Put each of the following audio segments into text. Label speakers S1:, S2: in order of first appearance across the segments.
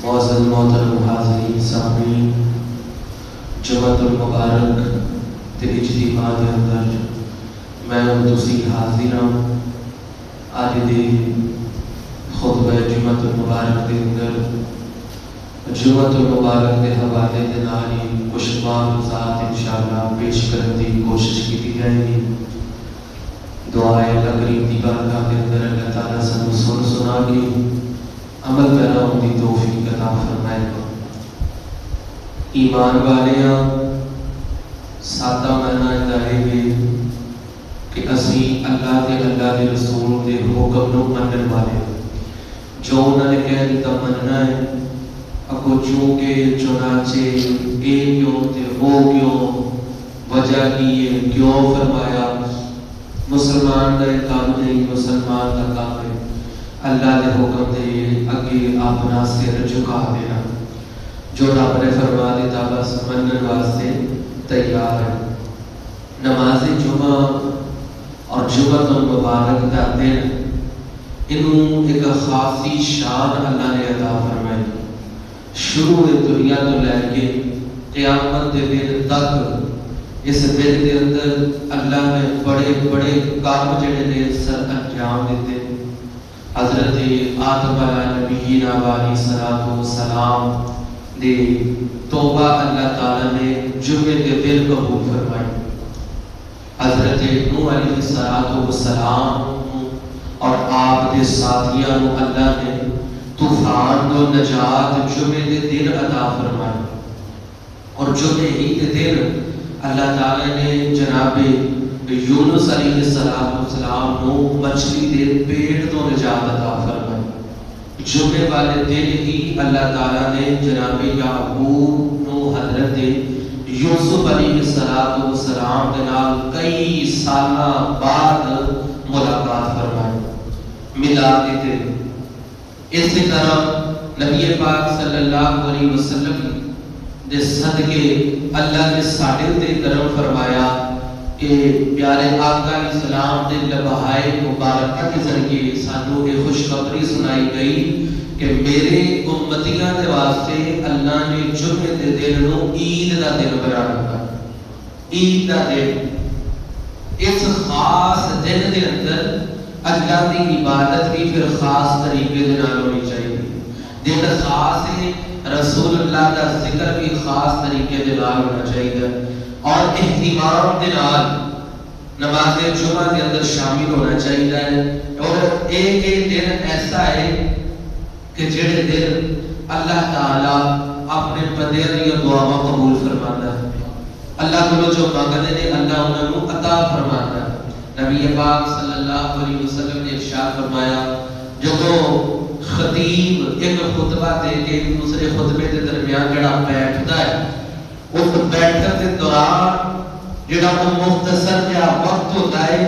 S1: معزز محترم حاضرین سامعین، جمعۃ المبارک تے اجتماع دے اندر میں تسی حاضر ہاں۔ اج دے خطبہ جمعۃ المبارک دے اندر جمعۃ المبارک دے حوالے دے نال ہی کچھ معلومات انشاءاللہ پیش کرنے کی کوشش کی جائے گی۔ دعائے اللہ کریم دی بارگاہ دے اندر اللہ تعالیٰ سانو سنا کے عمل پیرا ہونے کی توفیق عطا فرمائے گا۔ ایمان والیاں سادہ معنی دے کہ اسی اللہ دے رسول دے حکم نو منن والے جو انہوں نے کہہ دیتا مننا ہے، اگو چونکہ چنانچہ اے کیوں تے وہ کیوں وجہ کی ہے کیوں فرمایا۔ مسلمان کا کام نہیں، مسلمان کا کام ہے اللہ دے حکم دے اگے اپنا سر جھکا دینا، جو رب نے فرما دیتا بس منن واسطے تیار ہے۔ نماز جمعہ اور جمعۃ المبارک کا دن انہوں ایک خاصی شان اللہ نے عطا فرمائی۔ شروع دنیا تو لے کے قیامت کے دن تک اس دن کے اندر اللہ نے بڑے بڑے کام جڑے نے سر انجام دیتے۔ حضرت آدم علیہ نبینا علیہ السلام دے توبہ اللہ تعالیٰ نے جمعے کے دن قبول فرمائی۔ حضرت نوح علیہ السلام اور آپ کے ساتھیاں اللہ نے طوفان کو نجات جمعے کے دن عطا فرمائی۔ اور جمعے ہی کے دن اللہ تعالیٰ نے جناب یونس علیہ السلام کو مچھلی دے پیٹ تو نجات عطا فرمائی۔ جمعے والے دن ہی اللہ تعالیٰ نے جناب یعقوب نو حضرت یوسف علیہ السلام کے نال کئی سالہ بعد ملاقات فرمائی، ملا دیتے۔ اسی طرح نبی پاک صلی اللہ علیہ وسلم دے صدقے اللہ نے ساڑھے تے کرم فرمایا کہ پیارے آقا علیہ السلام دے لبہائے مبارکہ کے ذریعے سانو یہ خوشخبری سنائی گئی کہ میرے امتیاں دے واسطے اللہ نے جمعے دے دن نو عید دا دن بنا رکھا۔ عید دا دن اس خاص دن دے اندر اللہ کی عبادت بھی پھر خاص طریقے دے نال ہونی چاہیے۔ دن خاص ہے، رسول اللہ کا ذکر بھی خاص طریقے دے نال ہونا چاہیے اور اہتمام دے نال نماز جمعہ کے اندر شامل ہونا چاہیے۔ اور ایک دن ایسا ہے کہ جڑے دن اللہ تعالیٰ اپنے بندے دی دعاواں قبول فرماتا ہے۔ اللہ کو جو مانگتے ہیں اللہ انہاں نوں عطا فرماتا ہے۔ نبی پاک صلی اللہ علیہ وسلم نے ارشاد فرمایا جب خطیب ایک خطبہ دے کے دوسرے خطبے کے درمیان جڑا بیٹھتا ہے، اس بیٹھنے کے دوران جڑا وہ مختصر جہا وقت ہوتا ہے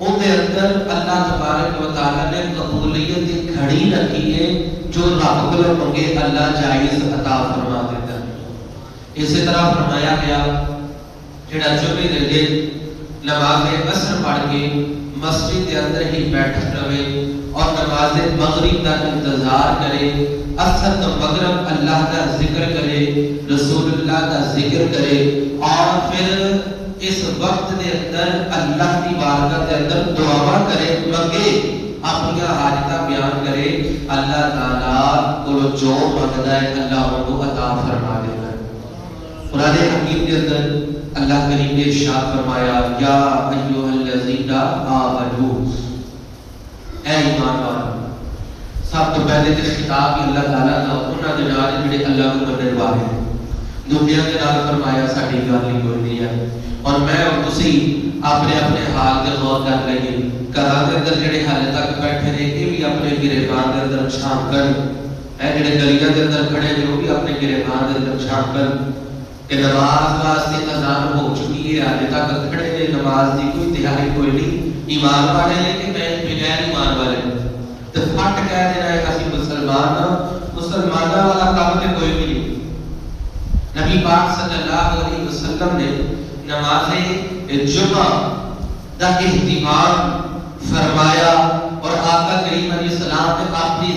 S1: ان کے اندر اللہ تبارک و تعالیٰ نے قبولیت کی گھڑی رکھی ہے، جو رب کو منگے اللہ جائز عطا فرما دیتا ہے۔ اسی طرح فرمایا گیا جڑا جمعے دے دن نماز عصر پڑھ کے مسجد کے اندر ہی بیٹھ رہے اور نماز مغرب کا انتظار کرے، عصر تو مغرب اللہ کا ذکر کرے، رسول اللہ کا ذکر کرے اور پھر اس وقت کے اندر اللہ کی بارگاہ کے اندر دعا کرے، منگے، اپنی حاجتاں بیان کرے، اللہ تعالیٰ کو جو مانگتا ہے اللہ ان کو عطا فرما دیتا ہے۔ قرآن حکیم کے اندر اللہ کریم نے ارشاد فرمایا یا ایھا الذین آمنو، اے ایمان والو۔ سب تو پہلے تے خطاب ہی اللہ تعالیٰ کا انہاں دے نال جڑے اللہ کو منن والے ہیں۔ دنیا کے نال فرمایا ساڈی گل ہی کوئی نہیں ہے۔ اور میں اور تسی اپنے حال تے غور کر لئیے، گھراں دے اندر جڑے حالے تک بیٹھے نے یہ بھی اپنے گریبان دے اندر چھانپ کر، اے جڑے گلیاں دے اندر کھڑے نے وہ بھی اپنے گریبان دے اندر چھانپ کر کہ نماز واسطے اذان ہو چکی ہے، حالے تک کھڑے نے، نماز دی کوئی تیاری کوئی نہیں، ایمان والے نے کہ میں بغیر ایمان والے تو پھٹ کہہ دینا ہے اسی مسلمانوں والا کام تے کوئی بھی نہیں۔ نبی پاک صلی اللہ علیہ وسلم نے نماز جمعہ دا اہتمام فرمایا اور آقا کریم علیہ السلام نے اپنی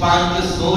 S1: 500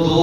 S1: 2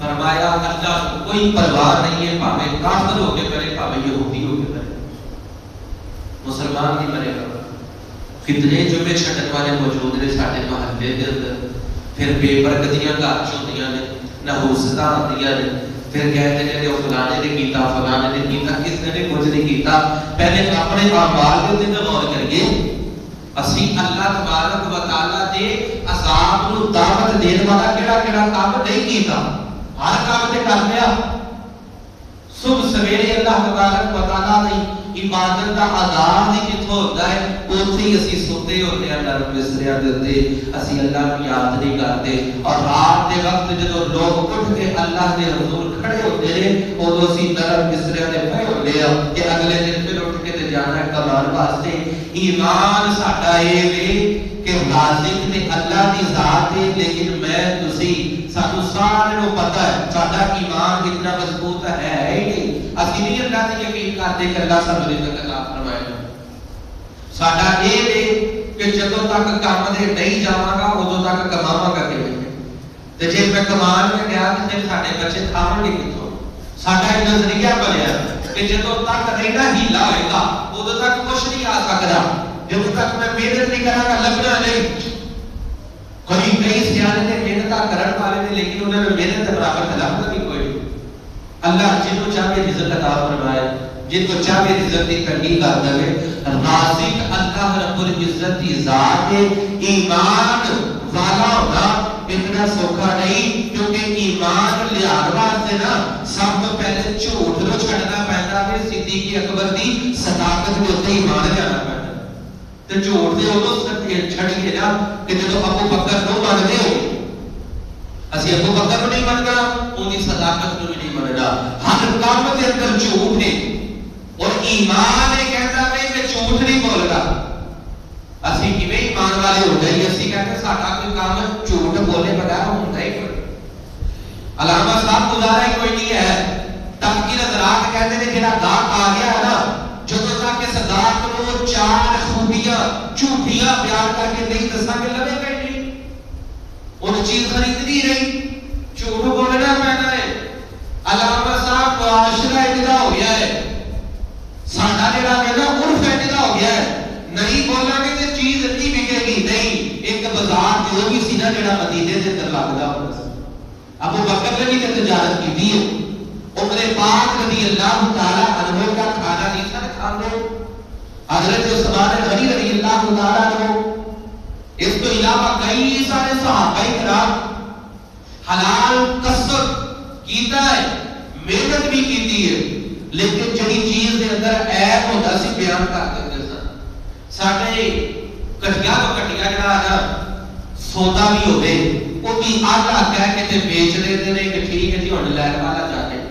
S1: فرمایا اللہ کو کوئی پرواہ نہیں ہے، بھاوے کافر ہو کے کرے بھاوے یہودی ہو کے کرے، مسلمان نہیں مرے گا۔ کتنے جمعے چھڈن والے موجود نے ساڈے محلے دے اندر، پھر بے برکتیاں گھر چ ہوندیاں نے، نحوستاں ہوندیاں نے، پھر کہتے ہیں کہ فلانے نے کیتا فلانے نے کیتا، کس نے کچھ نہیں کیتا۔ پہلے اپنے اعمال دے تے غور کریے، اسی اللہ تبارک و تعالی دے عذاب نو دعوت دین والا کیڑا کیڑا کام نہیں کیتا، ہر کام تے کر لیا۔ صبح سویرے اللہ تبارک و تعالی دی عبادت دا آغاز ہی کتھوں ہوتا ہے، اوتھے ہی اسی سوتے ہوتے ہیں نرم بستریاں دے تے، اسی اللہ کی یاد نہیں کرتے، اور رات دے وقت جدوں لوگ اٹھ کے اللہ دے حضور کھڑے ہوتے ہیں اودوں اسی نرم بستریاں دے پئے ہوندے ہیں کہ اگلے دن پھر اٹھ کے تے جانا ہے کمان واسطے۔ ایمان ساڈا اے وے کہ رازق تے اللہ دی ذات ہے، لیکن میں تسی سانو سارے نو پتہ ہے ساڈا ایمان اتنا مضبوط ہے ہی نہیں، اسی نہیں اللہ تے یقین کرتے کہ اللہ سانو رزق عطا فرمائے گا۔ ساڈا اے وے کہ جدوں تک کام دے نہیں جاواں گا اودوں تک کماواں گا کیویں، تے جے میں کمان میں گیا تے پھر ساڈے بچے کھاون گے کتھوں؟ ساڈا ایک نظریہ بنیا کہ جدوں تک رہنا ہیلا ہوئے گا اودوں تک کچھ نہیں آ سکدا، جدوں تک میں محنت نہیں کراں گا لبنا نہیں۔ کئی سیانے نے محنت کرن والے نے، لیکن انہوں نے محنت برابر لبنا بھی کوئی نہیں۔ اللہ جنوں چاہے رزق عطا فرمائے، جن کو چاہے رزق دی تنگی کر دے۔ رازق اللہ رب العزت کی ذات ہے۔ ایمان والا ہونا اتنا سوکھا نہیں، کیونکہ ایمان لیان واسطے نا سب تو پہلے جھوٹ نو چھڈنا پیندا ہے۔ صدیق اکبر دی صداقت دے اوتے ایمان لیانا پیندا تے جھوٹ دے اودوں چھڈیے نا کہ جدوں ابو بکر نو منتے ہو، اسی ابو بکر نو نہیں مننا، ان دی صداقت نو بھی نہیں مننا۔ ہر کام دے اندر جھوٹ ہے، اور ایمان یہ کہتا ہے کہ جھوٹ نہیں بولنا۔ اسی کیویں ایمان والے ہو جائیے، اسی کہتے ساڈا کوئی کام جھوٹ بولے بغیر ہوندا ہی کوئی۔ علامہ صاحب گزارا کوئی نہیں ہے، تاکہ نظرات کہتے ہیں جڑا گاہک آ گیا ہے نا، جدوں تک اس گاہک نو چار خوبیاں جھوٹیاں بیان کر کے نہیں دساں گے لگے گا نہیں، ان چیز خریدنی رہی، جھوٹ بولنا پینا ہے۔ علامہ صاحب معاشرہ اجدا ہو گیا ہے، ساڈا جڑا ہے نا عرف اجدا ہو گیا ہے، نہیں بولاں گے تے چیز نہیں بکے گی۔ نہیں، ایک بازار جو بھی سی نا جڑا مدینے دے اندر لگدا ہوندا سی، ابو بکر نے بھی تجارت کی ہے، عمر پاک رضی اللہ تعالی عنہ کا کھانا نہیں سن کھاندے، حضرت عثمان غنی رضی اللہ تعالی عنہ، اس کے علاوہ کئی سارے صحابہ کرام حلال کسب کیتا ہے، محنت بھی کیتی ہے، لیکن جڑی چیز دے اندر عیب ہوندا سی بیان کر دیندے سن۔ ساڈے کٹیا تو کٹیا جڑا نا سودا بھی ہوے وہ بھی آدھا کہہ کے تے بیچ دیندے نے کہ ٹھیک ہے جی ہن لین والا جانے،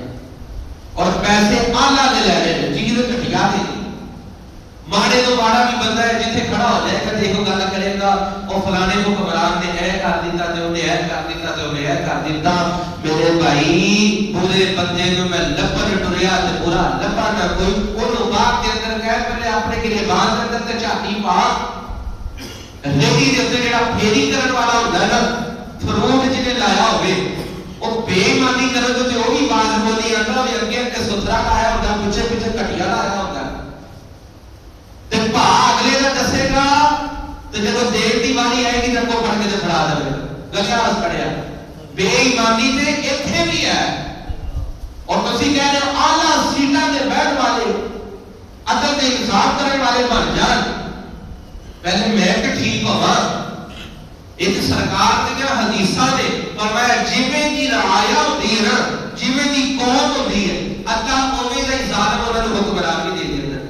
S1: اور پیسے آلہ دے لے رہے ہیں، چیز کٹیا دے ماڑے تو ماڑا بھی بندہ ہے جتھے کھڑا ہو جائے گا دیکھو گل کرے گا او فلانے کو حکمران نے اے کر دیتا تے انہیں اے کر دیتا تے انہیں اے کر دیتا۔ میرے بھائی برے بندے نو میں لبن ٹریا تے برا لبا نہ کوئی، اونوں باغ دے اندر کہہ پہلے اپنے گریبان دے اندر تے چاٹی پا ریڑھی دے اندر جڑا پھیری کرن والا ہوندا ہے نا، فروٹ جنے لایا ہوے او بے ایمانی کرے تے او بھی باز بولی آندا وی اگے اگے ستھرا لایا ہوندا، پیچھے پیچھے کٹیا لایا ہوندا تے اگلے دا دسے گا تے جدوں دیر دی واری آئے گی تے کو پڑھ کے تے پڑھا دے گا اس پڑھیا۔ بے ایمانی تے ایتھے بھی ہے، اور تسی کہہ رہے ہو اعلیٰ سیٹاں تے بیٹھ والے عدل تے انصاف کرنے والے بن جان، پہلے میں کہ ٹھیک ہوواں۔ ایک سرکار دیا حدیثاں نے فرمایا جویں دی رعایا ہوندی ہے نا، جویں دی قوم ہوندی ہے، اللہ اوویں دا ہی ظالم انہاں نوں حکمران بھی دے دیندا۔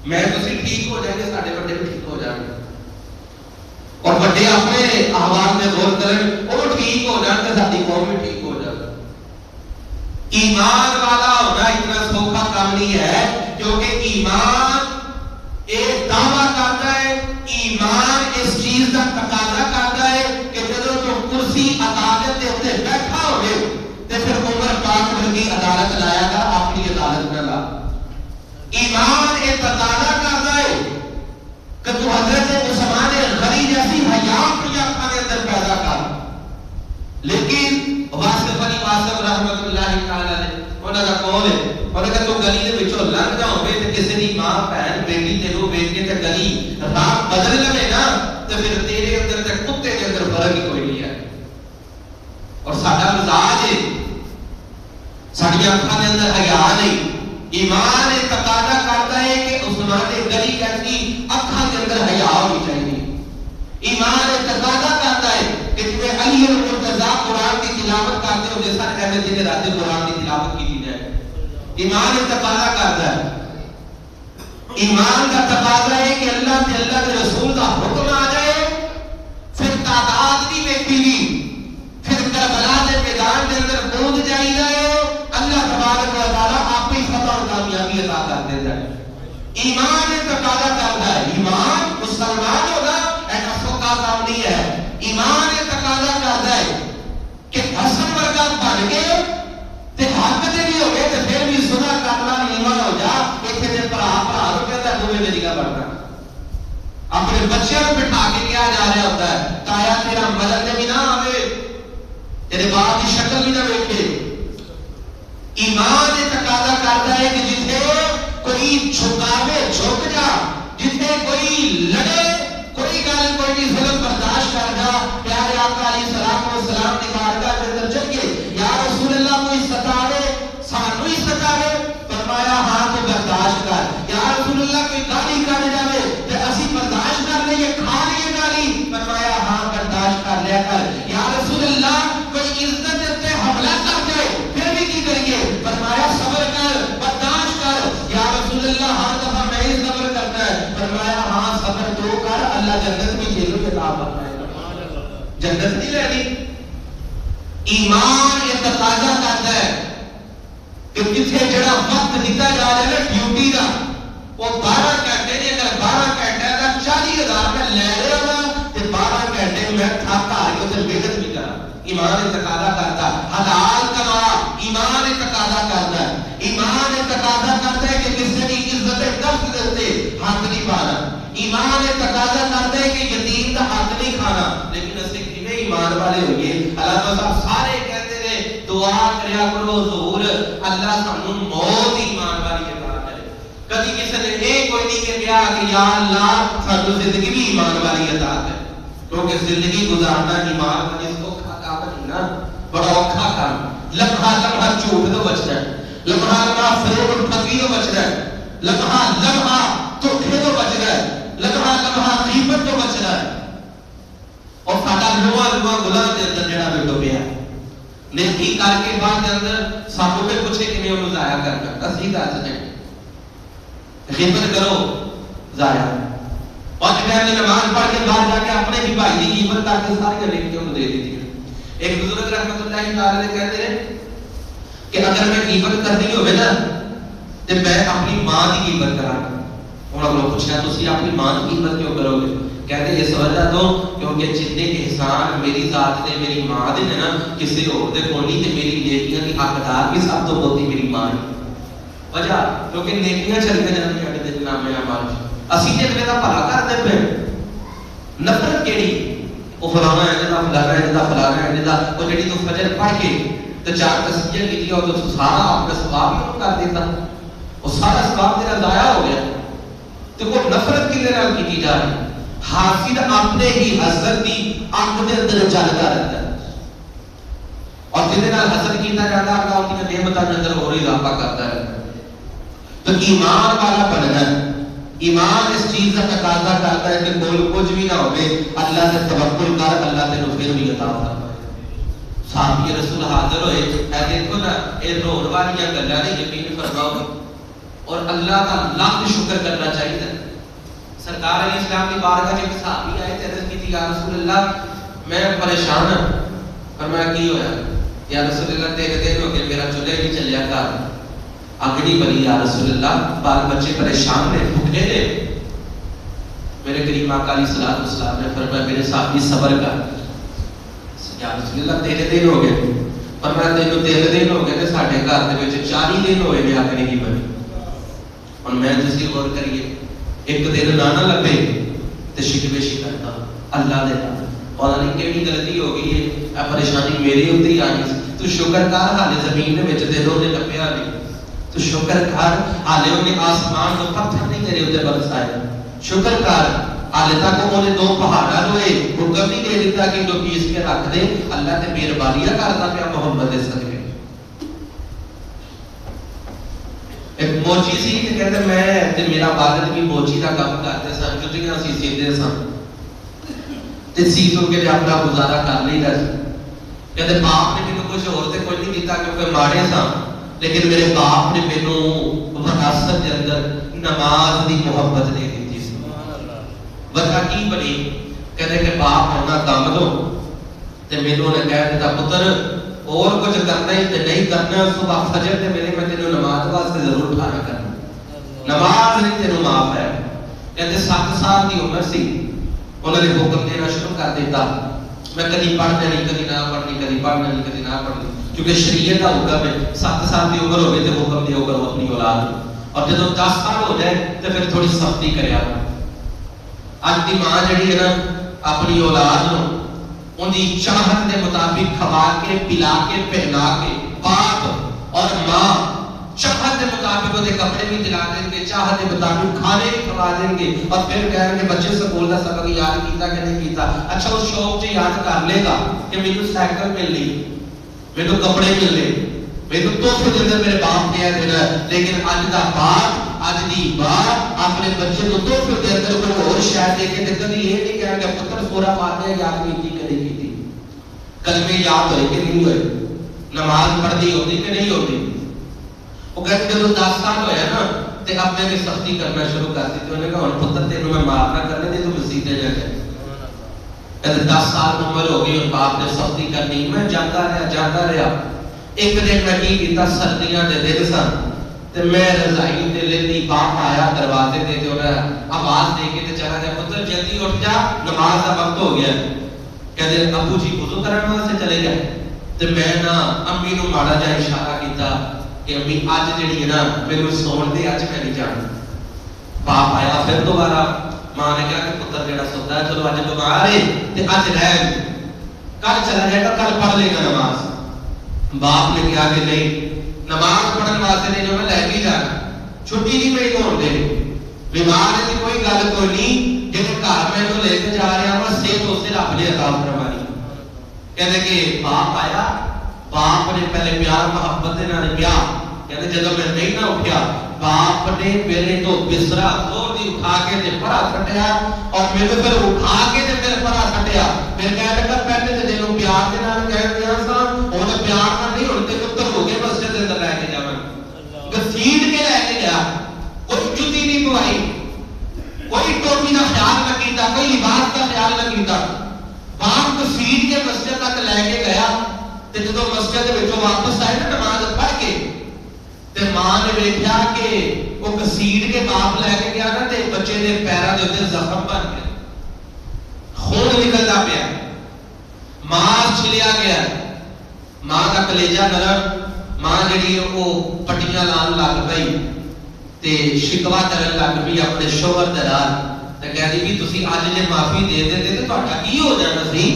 S1: میں تسی ٹھیک ہو جائیں گے، ساڈے بڑے بھی ٹھیک ہو جائیں گے، اور بڑے اپنے احوال میں غور کریں، وہ ٹھیک ہو جائیں تے ساڈی قوم بھی ٹھیک ہو جائے۔ ایمان والا ہونا اتنا سوکھا کام نہیں ہے، کیونکہ ایمان ایک دعویٰ کرتا ہے، ایمان اس چیز کا تقاضا کرتا ہے کہ جدوں تو کرسی عدالت دے اوپر بیٹھا ہوئے تے پھر عمر پاک ورگی عدالت لایا گا، اپنی عدالت نہ لا۔ ایمان ایک تقاضا کرتا ہے کہ تو حضرت عثمان غنی جیسی حیا اپنی آنکھوں کے اندر پیدا کر، لیکن واسطے والی رحمت اللہ تعالی علیہ انہاں دا قول ہے انہاں کہ تو گلی دے وچوں لنਘ جا ہوے تے کسی دی ماں بہن بیٹی تینوں ویکھ کے تے گلی راہ بدل لوے نا تے پھر تیرے اندر تے کتے دے اندر فرق ہی کوئی نہیں ہے. اور ساڈا مزاج ہے ساڈی اکھاں دے اندر حیا نہیں. ایمان تقاضا کرتا ہے کہ عثمان گلی کیسی اکھاں کے اندر حیا ہونی چاہیے. ایمان تقاضا کرتا ہے کہ جب علی المرتضیٰ قرآن کی تلاوت کرتے ہو جیسا احمد دن رات قرآن کی تلاوت کی جائے. ایمان تقاضا کرتا ہے. ایمان کا تقاضا ہے کہ اللہ کے رسول کا حکم آ جائے پھر تعداد نہیں دیکھی گی پھر کربلا کے میدان کے اندر کود جائی جائے اللہ تبارک و تعالی آپ ہی فتح اور کامیابی عطا کر دیتا ہے. ایمان تقاضا کرتا ہے. ایمان مسلمان ہونا ایسا سوکھا کام نہیں ہے. ایمان تقاضا کرتا ہے کہ حسن ورگا بن کے تے حق دے بھی ہو گئے تے پھر بھی سنا کرنا ایمان ہو جا ایتھے تے بھرا ہو کہتا ہے دوویں میری کا بڑھنا. اپنے بچیاں کو بٹھا کے کیا جا رہا ہوتا ہے تایا تیرا مدد تے بھی نہ آوے تیرے باپ کی شکل بھی نہ دیکھے. ایمان تقاضا کرتا ہے کہ جتھے کوئی جھکاوے جھک جا جتھے کوئی لڑے کوئی گل کوئی بھی ظلم برداشت کر جا پیارے آقا علیہ الصلوۃ والسلام کی بارگاہ کے اندر چل کے یا رسول اللہ کوئی ستاوے سانو ہی ستاوے فرمایا ہاں تو برداشت کر. یا رسول اللہ کوئی گالی کر جاوے تے اسی برداشت کر لئے کھا لئے گالی فرمایا ہاں برداشت کر لیا کر. یا رسول اللہ کوئی عزت تے حملہ کر دے پھر بھی کی کریے فرمایا صبر کر برداشت کر. یا رسول اللہ ہر دفعہ میں ہی صبر کرتا ہے فرمایا ہاں صبر تو کر اللہ جنت میں جیلوں کے عطا فرمائے گا. جنت نہیں لینی. ایمان یہ تقاضا کرتا ہے کہ جتھے جڑا وقت دتا جا رہا ہے ڈیوٹی دا وہ 12 گھنٹے نے اگر 12 گھنٹے دا 40,000 میں لے رہا ہوں تے 12 گھنٹے میں تھک ہار کے تے محنت بھی کرا. ایمان تقاضا کرتا ہے حلال کما. ایمان تقاضا کرتا ہے. ایمان تقاضا کرتا ہے کہ کسی کی عزت نفس دے حق نہیں پانا. ایمان تقاضا کرتا ہے کہ یتیم کا حق نہیں کھانا. لیکن اسے کیویں ایمان والے ہوئے اللہ صاحب سارے کہتے ہیں دعا کریا کرو حضور اللہ سانو موت ایمان والی عطا کرے. کبھی کسی نے یہ کوئی نہیں کہا کہ یا اللہ سانو زندگی بھی ایمان والی عطا کرے. کیونکہ زندگی گزارنا ایمان والی سوکھا کام نہیں نا بڑا اوکھا کام. لمحہ لمحہ جھوٹ تو بچنا ہے. لمحہ لمحہ فریب اور ٹھگی تو بچنا ہے. لمحہ لمحہ دھوکے تو بچنا ہے. لمحہ لمحہ غیبت تو بچنا ہے. اور ساڈا لوہا لوہا گناہ دے اندر جڑا بیٹھو پیا نیکی کر کے بعد دے اندر سانو تے پوچھے کہ میں ضائع کرنا اسی دس دیں غیبت کرو ضائع. اور ٹائم نماز پڑھ کے بعد جا کے اپنے بھی بھائی کی غیبت کر کے ساری نیکیاں انہوں دے دی تھی. ایک بزرگ رحمت اللہ تعالی کہتے ہیں کہ اگر میں غیبت کرنی ہوے نا تے میں اپنی ماں کی غیبت کراں. انہوں نے پوچھا تسی اپنی ماں کی غیبت کیوں کرو گے؟ کہتے ہیں اس وجہ تو کیونکہ جتنے احسان میری ذات نے میری ماں دے نا کسی اور دے کول نہیں تے میری نیکیاں دی حقدار بھی سب تو بہت میری ماں ہے. وجہ کیونکہ نیکیاں چل کے جاندی ہیں دے نام اعمال اسی تے اگلے دا بھلا کر دے پے. نفرت کیڑی وہ فلانا ہے جدا فلانا ہے جدا وہ جڑی تو فجر پڑھ کے تے چار تسبیح کیتی اور تو سارا اپنا ثواب ہی کر دیتا وہ سارا ثواب تیرا ضائع ہو گیا. تو وہ نفرت کی نال کی جا رہی. حاسد اپنے ہی حسد دی اگ دے اندر جلدا رہتا ہے اور جدے نال حسد کیتا جاتا ہے اللہ دی نعمتاں دے اندر اور اضافہ کرتا ہے. تو ایمان والا بننا ایمان اس چیز کا تقاضا کرتا ہے کہ کوئی کچھ بھی نہ ہوے اللہ سے توکل کر اللہ تے پھر بھی عطا فرمائے. صحابی رسول حاضر ہوئے اے دیکھو نا اے رون والی گلاں نے یقین فرماؤ اور اللہ کا لاکھ شکر کرنا چاہیے. سرکار علیہ السلام کی بارگاہ میں ایک صحابی آئے تھے عرض کی تھی یا رسول اللہ میں پریشان ہوں. فرمایا کی ہویا؟ یا رسول اللہ تیرے دن ہو گئے میرا چولہے نہیں چلیا گھر اگنی بلی. یا رسول اللہ بال بچے پریشان نے بھوکے نے. میرے کریم آقا علیہ الصلوۃ والسلام نے فرمایا میرے صحابی صبر کر. یا رسول اللہ تیرے دن ہو گئے. فرمایا تینوں تیرے دن ہو گئے تے ساڈے گھر دے وچ 40 دن ہوئے نے اگنی نہیں بلی. اور میں تسی غور کریے ایک دن نہ لگے تے شکوے شکایت اللہ دے نال پتہ نہیں کیڑی غلطی ہو گئی ہے اے پریشانی میرے اوتے ہی آ گئی. تو شکر کر حالے زمین دے وچ دلوں نے نپیا نہیں، تو شکر کر حالے انہیں آسمان کو پتھر نہیں تیرے اتنے برسائے، شکر کر حالے تک انہیں دو پہاڑا ہوئے حکم نہیں دے دیتا کہ تو پیس کے رکھ دے، اللہ تے مہربانیاں کرتا پیا محمد دے صدقے۔ ایک موچی سی کہ کہتے میں تے میرا والد بھی موچی کا کام کرتے سن، جتیاں سی سیدھے سن تے سیدھوں کے لیے اپنا گزارا کر لی دا سی۔ کہتے باپ نے مینوں کچھ اور تے کوئی نہیں دیتا کیونکہ ماڑے سن، لیکن میرے باپ نے مینوں وراثت دے اندر نماز دی محبت دے دیتی سی۔ وجہ کی بنی؟ کہتے کہ باپ ہونا کام دو تے مینوں نے کہہ دیتا پتر اور کچھ کرنا ہی تے نہیں کرنا، صبح فجر تے میرے میں تینوں نماز واسطے ضرور اٹھانا کرنا، نماز نہیں تینوں معاف ہے۔ کہتے 7 سال کی عمر سی انہوں نے حکم دینا شروع کر دیتا، میں کدی پڑھنا نہیں، کدی نہ پڑھنی، کدی پڑھنا نہیں، کدی نہ پڑھنی، کیونکہ شریعت کا حکم ہے 7 سال کی عمر ہوگی تو حکم دیو کرو اپنی اولاد، اور جب 10 سال ہو جائے تو پھر تھوڑی سختی کریا۔ آج کی ماں جڑی ہے نا اپنی اولاد نو ان کی چاہت کے مطابق کھوا کے پلا کے پہنا کے، باپ اور ماں چاہت کے مطابق وہ کپڑے بھی دلا دیں گے، چاہت کے مطابق کھانے بھی کھوا دیں گے، اور پھر کہیں گے بچے سکول کا سبق یاد کیتا کہ نہیں کیتا، اچھا اس شوق سے یاد کر لے گا کہ میرے سائیکل مل لی، میرے کپڑے مل لے، میرے تحفے کے اندر میرے باپ دیا دینا، لیکن اج دا باپ اج دی باپ اپنے بچے کو تحفے کے اندر کوئی اور شاید دے کے کبھی یہ نہیں کہہ کہ پتر سورہ فاتحہ یاد کیتی کہ نہیں کیتی، کلمے یاد ہوئے کہ نہیں ہوئے، نماز پڑھنی ہوتی کہ نہیں ہوتی۔ وہ کہتے جب 10 سال ہویا نا تے اب میں نے سختی کرنا شروع کر دی، تو انہوں نے کہا ہن پتر تینوں میں معاف نہ کرنے دے تو مسیتے جا کے، کہتے 10 سال عمر ہو گئی اور باپ نے سختی کرنی، میں جاتا رہا۔ ایک دن میں کی کیتا سردیاں دے دن سن تے میں رضائی تے لیندی، باپ آیا دروازے تے تے انہاں آواز دے کے تے چلا گیا، پتر جلدی اٹھ جا نماز کا وقت ہو گیا۔ کہتے ابو جی وضو کرنے واسطے چلے گئے، تے میں نا امی نو ماڑا جا اشارہ کیتا کہ امی اج جڑی ہے نا مینوں سون دے، اج میں نہیں جانا۔ باپ آیا پھر دوبارہ، ماں نے کہا کہ پتر جڑا سوتا ہے چلو اج بیمار ہے تے اج رہ کل چلا جائے گا، کل پڑھ لے گا نماز۔ باپ نے کہا کہ نہیں نماز پڑھنے واسطے نہیں، جو میں لے کے جانا، چھٹی نہیں میری ہون دے، بیمار ہے کوئی گل کوئی نہیں، جے گھر میں تو لے کے جا رہا ہوں صحت اس سے رب نے عطا فرمانی۔ کہتے کہ باپ آیا، باپ نے پہلے پیار محبت دے نال کیا، کہتے جب میں نہیں نہ اٹھیا باپ نے میرے تو بسترا زور دی اٹھا کے تے پرا سٹیا، اور میرے پھر اٹھا کے تے میرے پرا سٹیا، پھر کہہ لگا پہلے تے جنوں پیار دے نال کہہ دیا سا ہن پیار نال نہیں، ہن تے پتر ہو گئے مسجد دے اندر لے کے جاواں، گسیٹ کے لے کے گیا، کوئی جُتی نہیں پوائی، کوئی ٹوپی کا خیال نہ کیتا، کوئی لباس کا خیال نہ کیتا، باپ گسیٹ کے مسجد تک لے کے گیا تے جدوں مسجد دے وچوں واپس آئے نا نماز پڑھ کے تے ماں نے دیکھا کہ وہ گسیٹ کے باپ لے کے گیا نا تے بچے دے پیراں دے اوتے زخم بن گئے، خون نکلدا پیا، ماس چھلیا گیا، ماں دا کلیجہ نرم، ماں جڑی وہ پٹیاں لان لگ پئی تے شکوا کرن لگ پئی اپنے شوہر دے نال، تے کہدی بھی تسی اج جے معافی دے دیندے تے تہاڈا کی ہو جانا سی،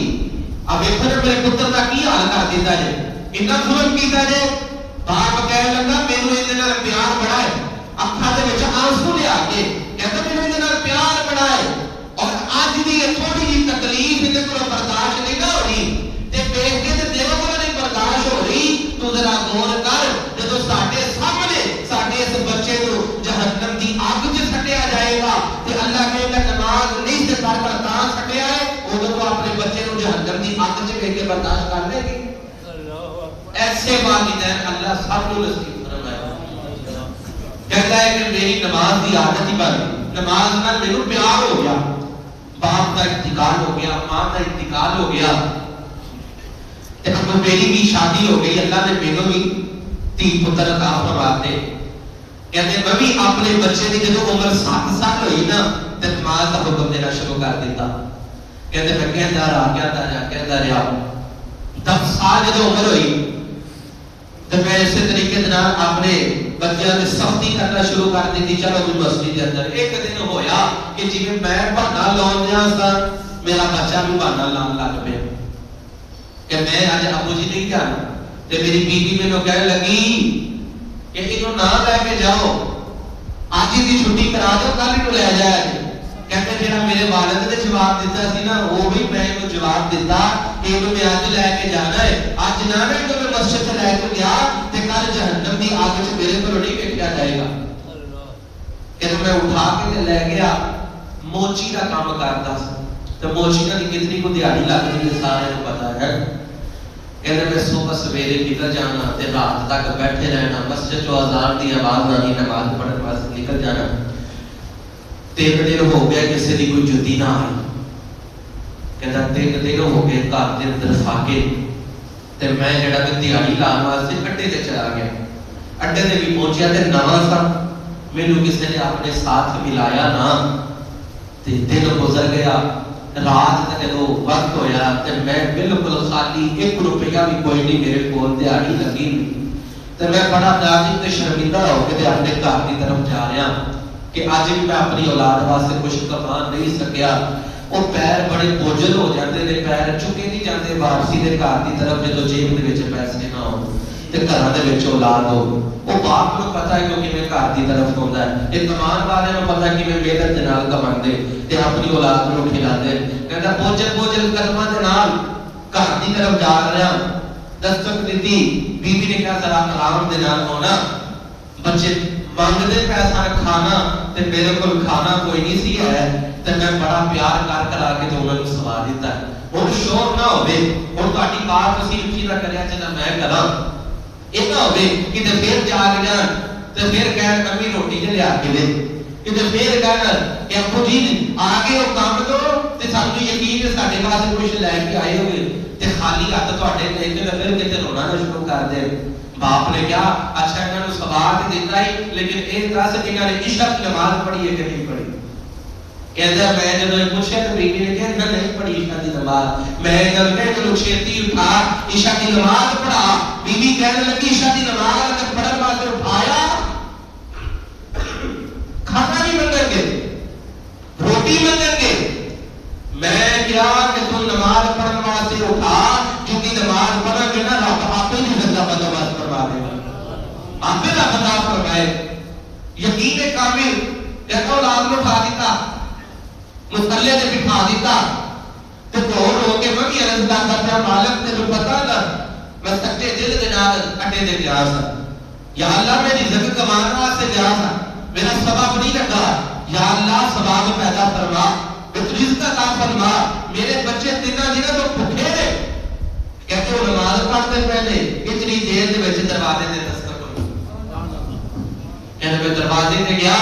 S1: اب ویکھو میرے پتر دا کی حال کر دیتا جے، اتنا ظلم کیتا جے۔ باپ کہنے لگا مینوں ایں دے نال پیار بڑا ہے، اکھاں دے وچ آنسو لیا کے کہندا مینوں ایں دے نال پیار بڑا ہے، اور اج دی تھوڑی جی تکلیف ایں کولوں برداشت نہیں نہ ہو رہی تے دیکھ کے تے دیو کولوں نہیں برداشت ہو رہی، تو ذرا غور کر جدوں ساڈے سامنے ساڈے اس بچے نو جہنم دی اگ وچ سٹیا جائے گا تے اللہ کہے گا نماز نہیں سے پڑھ کر تاں سٹیا ہے، اودوں تو اپنے بچے نو جہنم دی اگ وچ ویکھ کے برداشت کر لے گی۔ ایسے والدین اللہ سب کو نصیب فرمائے۔ کہتا ہے کہ میری نماز کی عادت ہی بن گئی، نماز نال مینوں پیار ہو گیا، باپ کا انتقال ہو گیا، ماں کا انتقال ہو گیا، تے اب میری بھی شادی ہو گئی، اللہ نے مینوں بھی تی پتر عطا فرما دے۔ کہتے میں بھی اپنے بچے دی جدوں عمر 7 سال ہوئی نا تے نماز کا حکم دینا شروع کر دیتا۔ کہتے میں کہتا رہا 10 سال جدوں عمر ہوئی تو میں اسی طریقے اپنے بچوں نے سختی کرنا شروع کر دی، چلو بھی مسجد کے اندر۔ ایک دن ہویا کہ جی میں بہانا لاؤن دیا سا، میرا بچہ بھی بہانا لاؤن لگ پیا کہ میں اج ابو جی نہیں جانا، تے میری بیوی مینوں کہنے لگی کہ اینوں نہ لے کے جاؤ، اج دی چھٹی کرا دو، کل اینوں لے جایا جی۔ کہتے جڑا میرے والد نے جواب دیتا سی نا، وہ بھی میں اینوں جواب دیتا کہ اینوں میں اج لے کے جانا ہے، اج نہ میں تو مسجد تے لے کے گیا تے کل جہنم دی آگ وچ میرے کو نہیں ویکھیا جائے گا۔ کہ میں اٹھا کے لے گیا، موچی کا کام کرتا سی تے موچی دی کتنی کو دیہاڑی لگدی ہے سارے کو پتہ ہے۔ کہتے میں صبح سویرے نکل جانا تے رات تک بیٹھے رہنا، مسجد چو اذان دی آواز آنی، نماز پڑھن واسطے نکل جانا۔ 3 دن ہو گئے کسی دی کوئی جُتی نہ آئی، کہتا 3 دن ہو گئے گھر دے اندر فاقے، تے میں جڑا کہ دیہاڑی لاؤن واسطے اڈے تے چلا گیا، اڈے تے بھی پہنچیا تے نواں سا، مینوں کسی نے اپنے ساتھ ملایا نہ، تے دن گزر گیا، رات تک جدوں وقت ہویا تے میں بالکل خالی، 1 روپیہ بھی کوئی نہیں میرے کول، دیہاڑی لگی نہیں، تے میں بڑا ناراض تے شرمندہ ہو کے اپنے گھر کی طرف جا رہا کہ آج بھی میں اپنی اولاد واسطے کچھ کما نہیں سکیا۔ وہ پیر بڑے بوجھل ہو جاتے نے، پیر چکے نہیں جاتے واپسی دے گھر کی طرف جدوں جیب دے وچ پیسے نہ ہون تے گھراں دے وچ اولاد ہو۔ وہ باپ نوں پتہ ہے کہ میں گھر کی طرف ہوندا ہے، یہ کمان والے نوں پتہ ہے کہ میں محنت دے نال کماندے تے اپنی اولاد نوں کھلاندے۔ کہندا بوجھل بوجھل قدماں دے نال گھر کی طرف جا رہا، دستک دتی، بیوی نے کہا ذرا آرام دے نال ہونا، بچے مانگتے پیسہ کھانا تے میرے کو کھانا کوئی نہیں سی ہے تے میں بڑا پیار کر کر کے انہوں نے سوا دیتا ہے۔ ہن شور نہ ہوے، ہن تہاڈی بات تسی اچھی نہ کریا جے میں کراں، یہ نہ ہوے کہ تے پھر جاگ جان تے پھر کہن امی روٹی تے لیا کے دے، کہ تے پھر کہن کہ ابو جی آگے وہ کام دو تے سانوں یقین ہے ساڈے واسطے کچھ لے کے آئے ہوئے تے خالی ہاتھ تہاڈے لے کے تے پھر کتے رونا نہ شروع کر دے۔ باپ نے کیا اچھا انہوں نے ثواب دیتا ہی، لیکن ایک طرح سے انہوں نے عشاء کی نماز پڑھی ہے کہ نہیں پڑھی؟ کہتا ہے میں جب پوچھا تو بیوی نے کہا انہوں نے نہیں پڑھی عشاء کی نماز، میں جب کہ جو چھیتی اٹھا عشاء کی نماز پڑھا، بیوی کہنے لگی عشاء کی نماز اگر پڑھن واسطے اٹھایا کھانا نہیں منگیں گے، روٹی منگیں گے۔ میں کیا کہ تم نماز پڑھن واسطے اٹھا، کیونکہ نماز پڑھن گے نا رب آپ ہی زندہ بندوبست کروا دے گا، آپ ہی رب عطا فرمائے۔ یقین کامل کہتا اولاد کو اٹھا دیتا، مسلے سے بٹھا دیتا تے رو کے میں بھی عرض کرتا مالک تینوں پتہ نہ میں سچے دل دے نال اٹے دے گیا سا، یا اللہ میں رزق کمانے واسطے گیا سا، میرا سبب نہیں لگا، یا اللہ سبب پیدا فرما، رزق عطا فرما، میرے بچے 3 دنوں تو بھوکے نے۔ کہتے وہ نماز پڑھتے پہلے اتنی دیر دے وچ دروازے تے دستک ہوئی، کہتے میں دروازے تے گیا،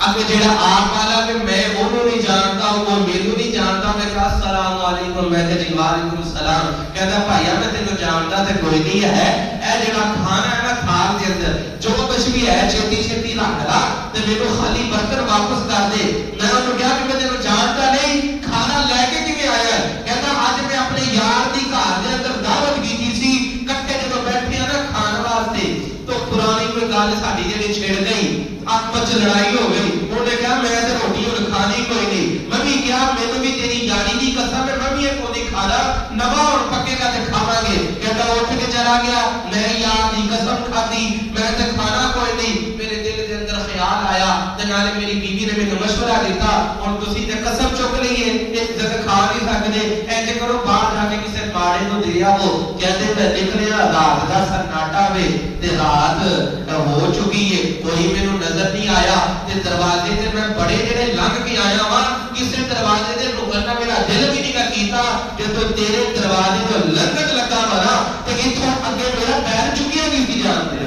S1: اب جڑا آپ والا کہ میں انہوں نہیں جانتا ہوں، وہ میرے نہیں جانتا، میں کہا السلام علیکم، میں کہا جی وعلیکم السلام، کہتا بھائیا میں تینوں جانتا تے کوئی نہیں ہے، اے جڑا کھانا ہے نا تھال دے اندر جو کچھ بھی ہے چھتی چھتی رکھ لا تے میرے خالی برتن واپس کر دے۔ میں انہوں کہا کہ میں تینوں جانتا نہیں، کھانا لے کے کیویں آیا ہے؟ کہتا آج میں اپنے یار دی گھر دے اندر دعوت کیتی سی، کٹھے جدوں بیٹھے نا کھان واسطے تو پرانی کوئی گل ساڈی جڑی چھڑ گئی، آپس لڑائی ہو گئی، انہوں نے کہا میں تے روٹی ہن کھانی کوئی نہیں، میں بھی کیا مینوں بھی تیری یاری دی قسم ہے، میں بھی یہ کوئی کھانا نواں اور پکے گا تے کھاواں گے۔ کہتا اٹھ کے چلا گیا، میں یار دی قسم کھادی، میں تے کھانا کوئی نہیں۔ میرے دل دے اندر خیال آیا تے نالے میری بیوی نے مینوں مشورہ دیتا، ہن تسی تے قسم چک لئیے ایک جگہ کھا نہیں سکدے، ایسے کرو باہر جا کے کسے ماڑے نوں دے آو۔ کہتے میں نکلیا، رات دا سناٹا وے تے رات ہو چکی ہے، کوئی مینوں نظر نہیں آیا تے دروازے تے میں بڑے جڑے لنگ کے آیا وا، کسے دروازے تے رکنا میرا دل بھی نہیں کیتا، جدوں تیرے دروازے تو لنگن لگا وا تے ایتھوں اگے میرا پیر چکیا نہیں سی جانتے،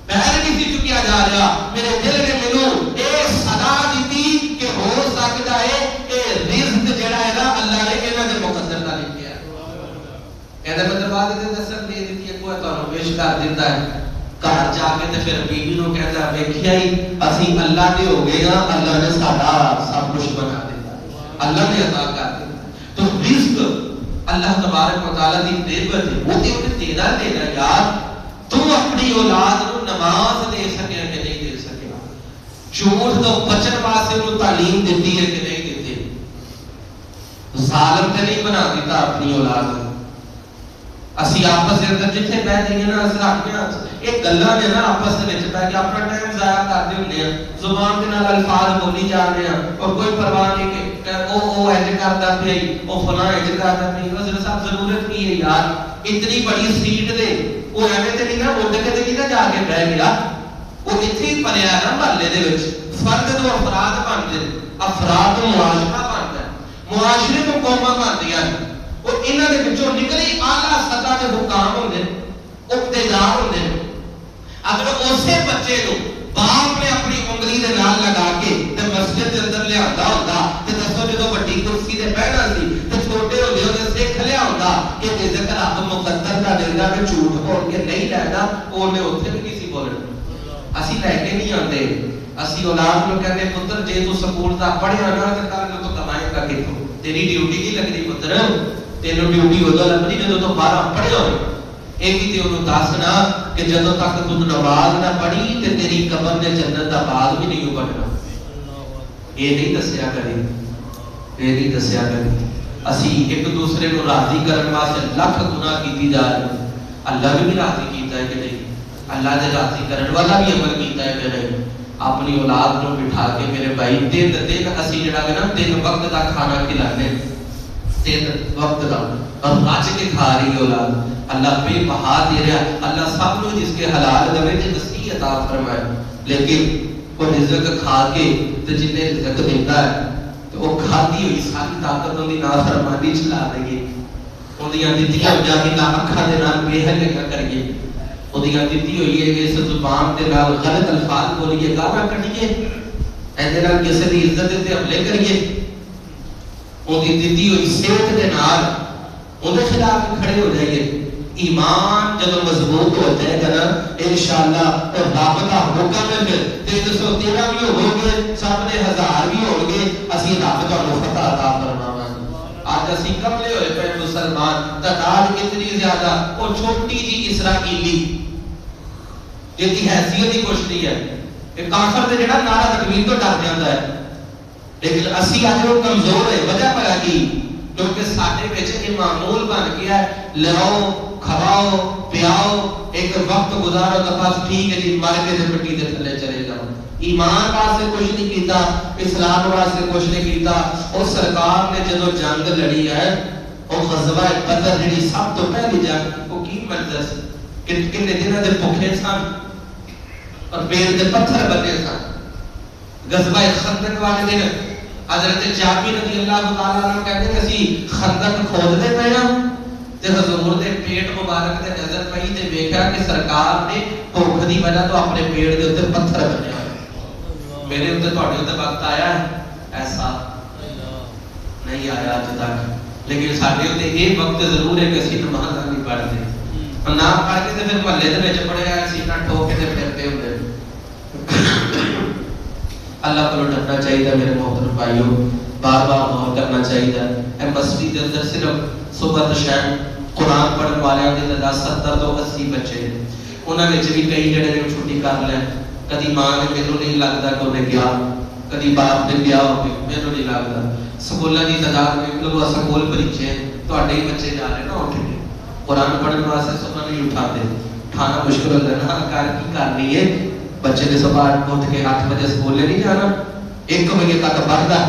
S1: پیر نہیں سی چکیا جا رہا۔ میرے دل نے مینوں اے صدا دتی کہ ہو سکدا ہے اے رزق جڑا ہے نا اللہ نے انہاں دے مقدر دا لکھیا ہے۔ کہندا میں دروازے تے دستک دے دتی ہے، کوئی تانوں پیش کر دیتا ہے۔ گھر جا کے تے پھر بیوی نوں کہندا ویکھیا ہی اسی اللہ دے ہو گئے ہاں، اللہ نے ساڈا سب کچھ بنا دیتا، اللہ نے عطا کر دیتا۔ تو رزق اللہ تبارک و تعالی دی نعمت ہے، وہ تے انہیں دینا دینا یار۔ تو اپنی اولاد کو نماز دے سکے کہ نہیں دے سکے، جھوٹ تو بچن واسطے انہوں تعلیم دیتی ہے کہ نہیں دیتے، ظالم تے نہیں بنا دیتا اپنی اولاد کو، اسی آپس کے اندر جتنے بہ جائیے نا رکھتے یہ گلاں نے نا آپس کے بہ کے اپنا ٹائم ضائع کرتے ہوتے ہیں، زبان کے نال الفاظ بولی جا رہے ہیں اور کوئی پرواہ نہیں کہ وہ ایج کرتا پیا وہ فلاں ایج کرتا پیا۔ حضرت صاحب ضرورت کی ہے یار اتنی بڑی سیٹ دے وہ ایویں تے نہیں نا اڈ کے تے نہیں جا کے بہ گیا، وہ اتنے ہی پلیا نا محلے دے وچ فرد تو افراد بنتے افراد تو معاشرہ بنتا ہے، معاشرے کو قوماں بندیاں وہ انہاں دے وچوں نکلی اعلیٰ سطح دے حکام ہوندے اقتدار ہوندے۔ اگر اسے بچے نو باپ نے اپنی انگلی دے نال لگا کے تے مسجد دے اندر لیا ہوندا تے دسو جدوں بڑی کرسی تے بیٹھنا سی تے چھوٹے ہوندے او سکھ لیا ہوندا کہ اے ذکر رب مقدر دا دینا کہ جھوٹ بول کے نہیں لینا اونے اوتھے بھی نہیں سی بولنا۔ اسی لے کے نہیں آندے، اسی اولاد نو کہندے پتر جے تو سکول دا پڑھیا نا تے کل نو تو کمائے گا کتھوں، تیری ڈیوٹی نہیں لگدی پتر، تینوں ڈیوٹی ادو لگنی جدوں تو 12 پڑھیا ہوئے۔ یہ بھی تے انہوں دسنا کہ جدوں تک تو نماز نہ پڑھی تے تیری قبر نے جنت دا باغ بھی نہیں بننا۔ یہ نہیں دسیا کرے، یہ نہیں دسیا کرے۔ اسی ایک دوسرے کو راضی کرنے واسطے لکھ گناہ کیتی جا رہے، اللہ بھی راضی کیتا ہے کہ نہیں؟ اللہ دے راضی کرنے والا بھی عمل کیتا ہے کہ نہیں؟ اپنی اولاد کو بٹھا کے میرے بھائی دن اسی جڑا ہے نا 3 وقت دا کھانا کھلانے، 3 وقت دا اور رج کے کھا رہی اولاد، اللہ بے بہا دے رہا، اللہ سب کو جس کے حلال دے تے نصیحت عطا فرمائے، لیکن وہ رزق کھا کے تے جنے رزق دیتا ہے تو وہ کھاتی ہوئی ساری طاقت دی نافرمانی چلا دے گی، اودیاں دتیاں جاتی نہ اکھاں دے نال بے حیا کریے، اودیاں دتی ہوئی ہے کہ اس زبان دے نال غلط الفاظ بولیے، گالاں کڈیے، ایندے نال کسے دی عزت تے حملے کریے، اودی دتی ہوئی صحت دے نال اودے خلاف کھڑے ہو جائیے۔ ایمان جب مضبوط ہو جائے گا نا انشاءاللہ تو رب دا حکم ہے پھر 313 بھی ہو گے سامنے 1000 بھی ہو گے اسی رب تانوں فتح عطا فرماواں۔ آج اسی کملے ہوئے پے مسلمان تعداد اتنی زیادہ وہ چھوٹی جی اسرائیلی جس کی حیثیت ہی کچھ نہیں ہے کہ کافر تے جڑا نعرہ تکبیر تو ڈر جاندا ہے، لیکن اسی اج وہ کمزور ہے۔ وجہ پیا کی؟ کیونکہ ساڈے وچ یہ معمول بن گیا ہے لاؤ کھواؤ پیاؤ ایک وقت گزارو تو بس ٹھیک ہے جی مر کے تے مٹی دے تھلے چلے جاؤ۔ ایمان واسطے کچھ نہیں کیتا، اسلام واسطے کچھ نہیں کیتا۔ اور سرکار نے جدو جنگ لڑی ہے وہ غزوہ بدر جڑی سب تو پہلی جنگ وہ کی منظر سی، کتنے دنوں دے بھوکے سن اور پیٹ دے پتھر بنے سن۔ غزوہ خندق والے دن حضرت جابر رضی اللہ تعالیٰ عنہ کہتے ہیں اسی خندق کھودتے پے ہاں تے حضور دے پیٹ مبارک تے نظر پئی تے ویکھیا کہ سرکار نے بھوک دی وجہ تو اپنے پیٹ دے اوتے پتھر بنیا ہوئے۔ میرے اوتے تہاڈے اوتے وقت آیا ہے ایسا نہیں آیا اج تک، لیکن ساڈے اوتے یہ وقت ضرور ہے کہ اسی نماز نہیں پڑھتے، اور نہ پڑھ کے تے پھر محلے دے وچ پڑھیا سیٹاں ٹھوک کے پھرتے ہوندے۔ اللہ کو ڈرنا چاہیے میرے محترم بھائیوں، بار بار غور کرنا چاہیے۔ اے مسجد کے اندر صرف صبح شام قرآن پڑھنے والوں کی تعداد 70 تو 80 بچے ہیں، انہوں نے بھی کئی جڑے نے چھٹی کر لیں، کدی ماں نے مینوں نہیں لگتا کہ انہیں گیا، کدی باپ نے گیا ہو مینوں نہیں لگتا۔ سکولوں کی تعداد میں لوگ سکول بریچے تواڈے ہی بچے جا رہے نا اٹھ کے قرآن پڑھنے واسطے صبح نہیں اٹھاتے، اٹھانا مشکل ہوتا ہے نا، کر کی کرنی ہے بچے نے صبح اٹھ کے 8 بجے سکول نہیں جانا، 1 بجے تک پڑھتا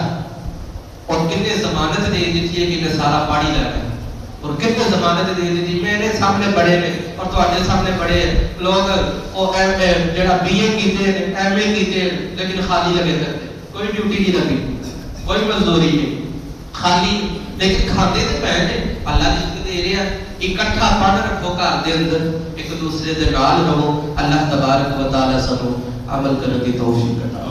S1: اور کتنے ضمانت دے دیتی ہے کہ انہیں سارا پاڑی لگا اور کتنے ضمانت دے دیتی میرے سامنے بڑے نے اور تواڈے سامنے بڑے لوگ او ایم اے جڑا بی اے کیتے ہیں ایم اے کیتے ہیں لیکن خالی لگے کرتے، کوئی ڈیوٹی نہیں لگی، کوئی مزدوری نہیں، خالی لیکن کھاتے تے پے نے، اللہ رزق دے رہا، اکٹھا پڑھ رکھو گھر دے اندر، ایک دوسرے دے نال رہو، اللہ تبارک و تعالی سب عمل کرنے کی توفیق عطا